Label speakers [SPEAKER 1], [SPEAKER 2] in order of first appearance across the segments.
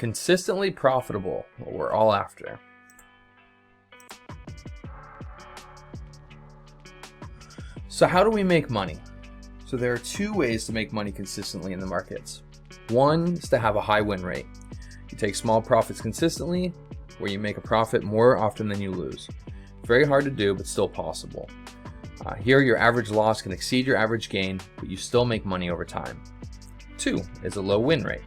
[SPEAKER 1] Consistently profitable, what we're all after. So how do we make money? So there are two ways to make money consistently in the markets. One is to have a high win rate. You take small profits consistently, where you make a profit more often than you lose. Very hard to do, but still possible. Here, your average loss can exceed your average gain, but you still make money over time. Two is a low win rate.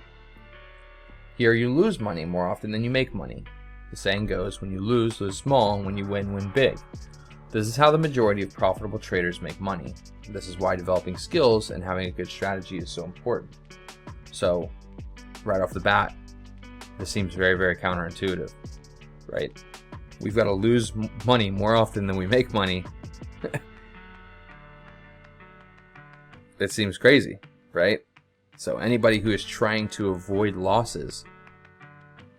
[SPEAKER 1] Here, you lose money more often than you make money. The saying goes, when you lose, lose small, and when you win, win big. This is how the majority of profitable traders make money. This is why developing skills and having a good strategy is so important. So, right off the bat, this seems very, very counterintuitive, right? We've got to lose money more often than we make money. It seems crazy, right? So anybody who is trying to avoid losses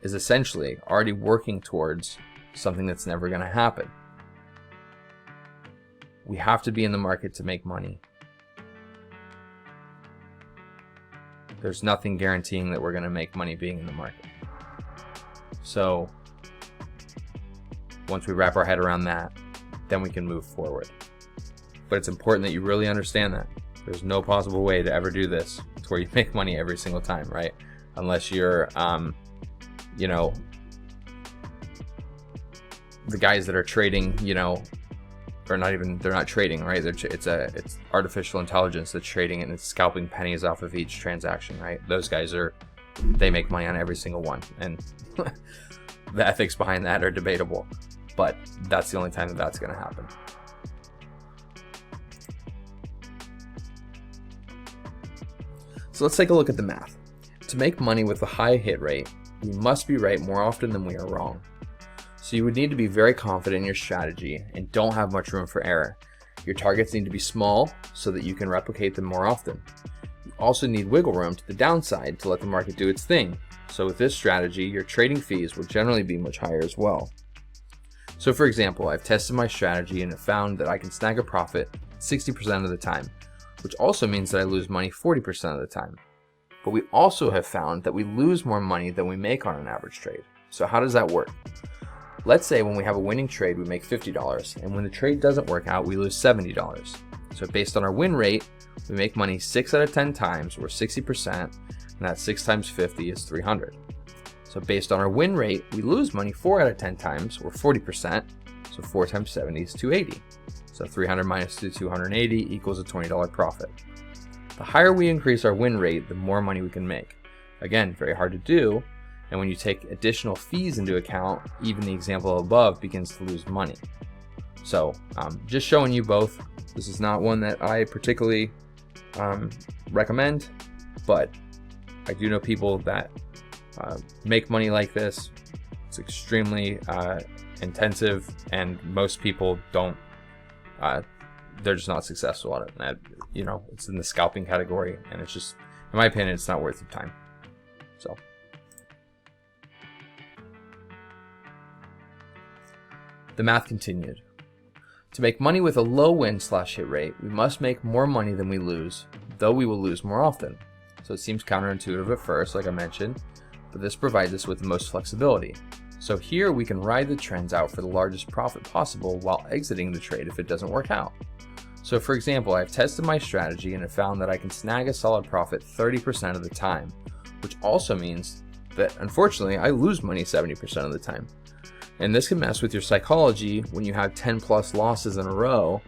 [SPEAKER 1] is essentially already working towards something that's never going to happen. We have to be in the market to make money. There's nothing guaranteeing that we're going to make money being in the market. So once we wrap our head around that, then we can move forward. But it's important that you really understand that. There's no possible way to ever do this to where you make money every single time, right? Unless you're, the guys that are trading, they're not trading, right? It's artificial intelligence that's trading and it's scalping pennies off of each transaction, right? Those guys they make money on every single one. And the ethics behind that are debatable, but that's the only time that that's going to happen. So let's take a look at the math. To make money with a high hit rate, we must be right more often than we are wrong. So you would need to be very confident in your strategy and don't have much room for error. Your targets need to be small so that you can replicate them more often. You also need wiggle room to the downside to let the market do its thing. So with this strategy, your trading fees will generally be much higher as well. So for example, I've tested my strategy and have found that I can snag a profit 60% of the time, which also means that I lose money 40% of the time. But we also have found that we lose more money than we make on an average trade. So how does that work? Let's say when we have a winning trade, we make $50, and when the trade doesn't work out, we lose $70. So based on our win rate, we make money 6 out of 10 times, or 60%, and that 6 times 50 is 300. So based on our win rate, we lose money 4 out of 10 times, or 40%, so 4 times 70 is 280. So 300 minus 280 equals a $20 profit. The higher we increase our win rate, the more money we can make. Again, very hard to do, and when you take additional fees into account, even the example above begins to lose money. So just showing you both. This is not one that I particularly recommend, but I do know people that make money like this. It's extremely intensive, and most people don't. They're just not successful at it. And it's in the scalping category, and it's just, in my opinion, it's not worth your time. So. The math continued. To make money with a low win/hit rate, we must make more money than we lose, though we will lose more often. So it seems counterintuitive at first, like I mentioned, but this provides us with the most flexibility. So here we can ride the trends out for the largest profit possible while exiting the trade if it doesn't work out. So for example, I've tested my strategy and have found that I can snag a solid profit 30% of the time, which also means that unfortunately I lose money 70% of the time. And this can mess with your psychology when you have 10 plus losses in a row.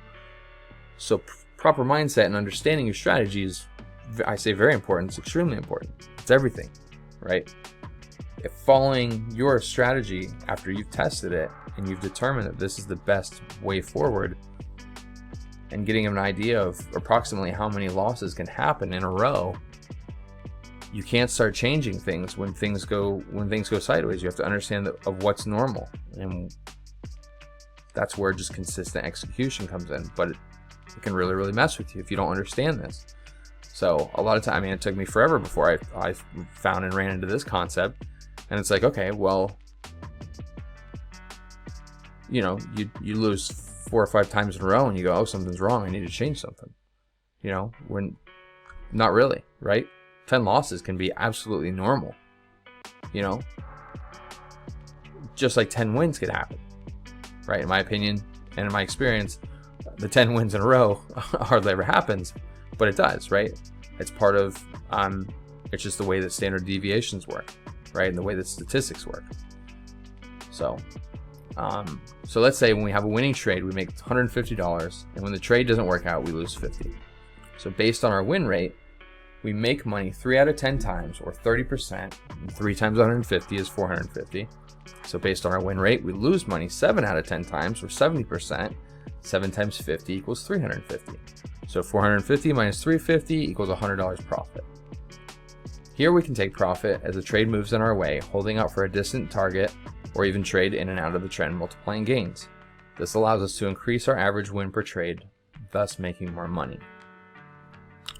[SPEAKER 1] So proper mindset and understanding your strategy is, I say very important, it's extremely important. It's everything, right? If following your strategy after you've tested it and you've determined that this is the best way forward, and getting an idea of approximately how many losses can happen in a row, you can't start changing things when things go sideways. You have to understand of what's normal, and that's where just consistent execution comes in. But it can really, really mess with you if you don't understand this. So a lot of time, it took me forever before I found and ran into this concept. And it's like, okay, well, you lose 4 or 5 times in a row and you go, oh, something's wrong, I need to change something. When not really, right? 10 losses can be absolutely normal. you know, just like 10 wins could happen, right? In my opinion and in my experience, the 10 wins in a row hardly ever happens, but it does, right? It's part of, it's just the way that standard deviations work, right? And the way that statistics work. So let's say when we have a winning trade, we make $150, and when the trade doesn't work out, we lose 50. So based on our win rate, we make money 3 out of 10 times, or 30%. 3 times 150 is 450. So based on our win rate, we lose money 7 out of 10 times, or 70%. 7 times 50 equals 350. So 450 minus 350 equals $100 profit. Here we can take profit as the trade moves in our way, holding out for a distant target, or even trade in and out of the trend, multiplying gains. This allows us to increase our average win per trade, thus making more money.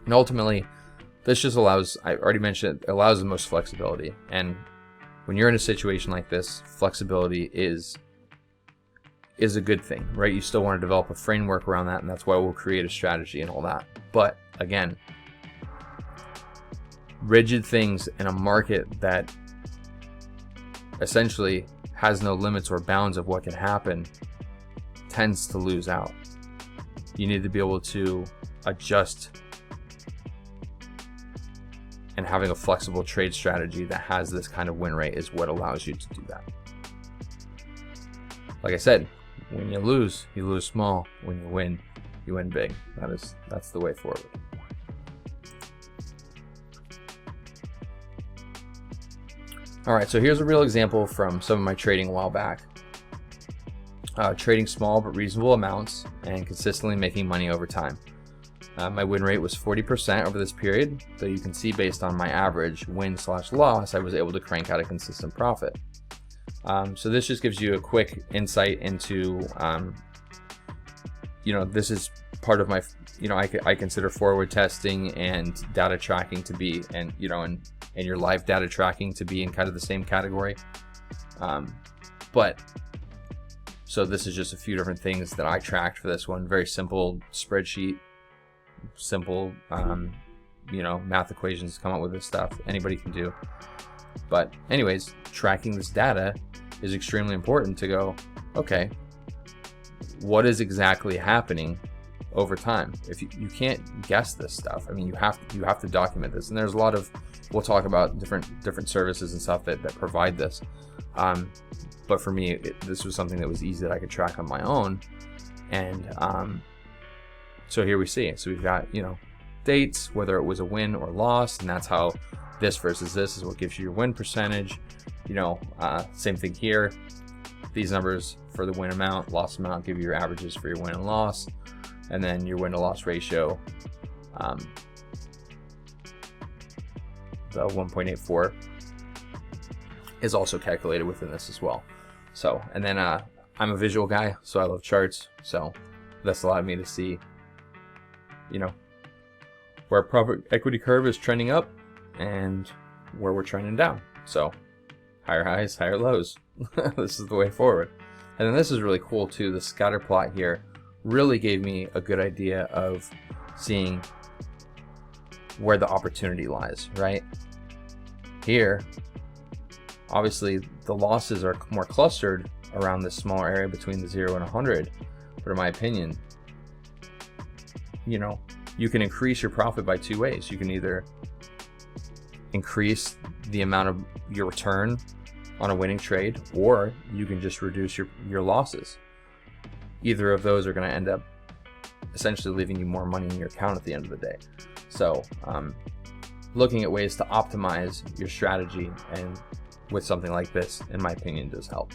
[SPEAKER 1] And ultimately, this just allows, I already mentioned, it allows the most flexibility. And when you're in a situation like this, flexibility is a good thing, right? You still want to develop a framework around that, and that's why we'll create a strategy and all that. But again, rigid things in a market that essentially has no limits or bounds of what can happen tends to lose out. You need to be able to adjust, and having a flexible trade strategy that has this kind of win rate is what allows you to do that. Like I said, when you lose small. When you win big. That's the way forward. All right, so here's a real example from some of my trading a while back. Trading small but reasonable amounts and consistently making money over time. My win rate was 40% over this period, so you can see based on my average win/loss, I was able to crank out a consistent profit. So this just gives you a quick insight into, this is part of my, I consider forward testing and data tracking to be, and your live data tracking to be in kind of the same category. So this is just a few different things that I tracked for this one. Very simple spreadsheet, simple, math equations to come up with this stuff. Anybody can do. But anyways, tracking this data is extremely important to go, okay, what is exactly happening over time? If you can't guess this stuff, I mean, you have to document this. And there's a lot of, we'll talk about different services and stuff that provide this. But for me, this was something that was easy that I could track on my own. And so here we see it. So we've got, dates, whether it was a win or loss, and that's how this versus this is what gives you your win percentage. Same thing here. These numbers for the win amount, loss amount give you your averages for your win and loss. And then your win to loss ratio, the 1.84 is also calculated within this as well. So, and then I'm a visual guy, so I love charts. So that's allowed me to see, where profit equity curve is trending up and where we're trending down. So higher highs, higher lows. This is the way forward. And then this is really cool too. The scatter plot here really gave me a good idea of seeing where the opportunity lies, right? Here, obviously the losses are more clustered around this smaller area between the 0 and 100. But in my opinion, you can increase your profit by two ways. You can either increase the amount of your return on a winning trade, or you can just reduce your losses. Either of those are going to end up essentially leaving you more money in your account at the end of the day. So looking at ways to optimize your strategy and with something like this, in my opinion, does help.